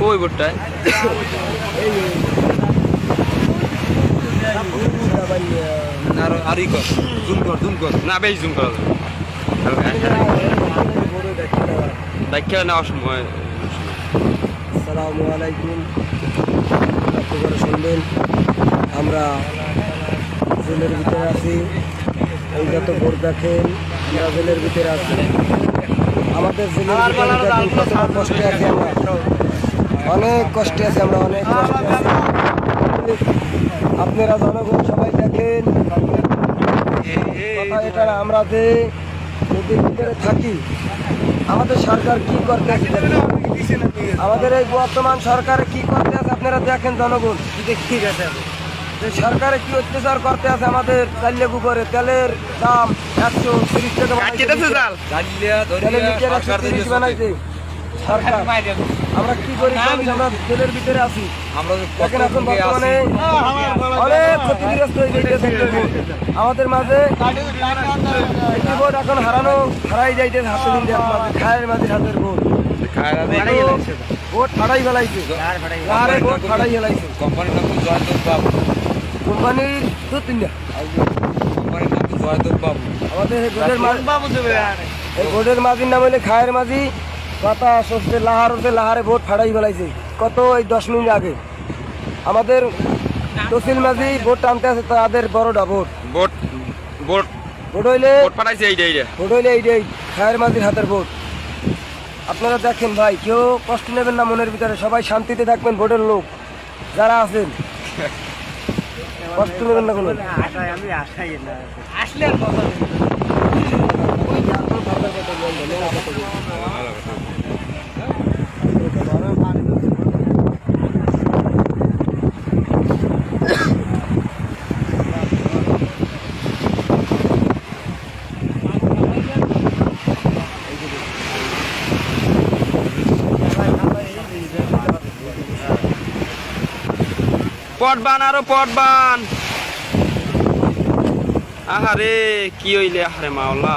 কই ভোটটায় আর জুম কর না বেশ জুম করা ব্যাখ্যা নেওয়ার সময়। আসসালামু আলাইকুম, আপনারা শুনবেন আমরা জেলের ভিতরে আছি। এই যত ভোট দেখেন আমরা জেলের ভিতরে আছি। আমাদের জেলের ভিতরে দেখেন কতটা কষ্টে আছি আমরা, অনেক কষ্টে আছি আমরা, অনেক কষ্টে আছি। আপনারা জনগণ সবাই দেখেন কথা এটা না, আমরা যে নদীর ভিতরে থাকি আমাদের সরকার কি করতে আছে, আমাদের এই বর্তমান সরকারে কি করতে আছে আপনারা দেখেন জনগণ। ঠিক আছে, যে সরকারে কি অত্যাচার করতে আছে আমাদের চালের উপরে। তেলের দাম 130 টাকা বানাইছে সরকার। আমরা কি করি, আমরা জেলের ভিতরে আছি। দেখেন এখন বর্তমানে অনেক ক্ষতিগ্রস্ত হয়ে যাইতেছে আমাদের মাঝে। একটি ভোট এখন হারাই যাইতেছে হাতের ইন্ডিয়ার মাঝে, খায়ের মাঝে হাতের ভোট ভোট ফাড়াই ফেলাইছে, ভোট ফাড়াই ফেলাইছে। কোম্পানির নাম জয়দেব বাবু, কোম্পানির দু তিনটা কোম্পানির নাম জয়দেব বাবু। আমাদের এই ভোটের মাঝির নাম হইলে খায়ের মাঝি। কথা সস্তে লাহার হতে লাহারে ভোট ফাড়াই ফেলাইছে কত এই 10 মিনিট আগে। আমাদের তহসিল মাঝি ভোট টানতে আছে, তাদের বড়টা ভোট ভোট ভোট ভোট হইলে ভোট পাঠাইছে এইটাই ভোট হইলে এইটাই খায়ের মাঝির হাতের ভোট। আপনারা দেখেন ভাই, কেউ কষ্ট নেবেন না মনের ভিতরে, সবাই শান্তিতে থাকবেন। ভোটের লোক যারা আছেন কষ্ট নেবেন না কোনো। পট বান আরো পট বান। আহারে কি হইলে আহারে মাওলা।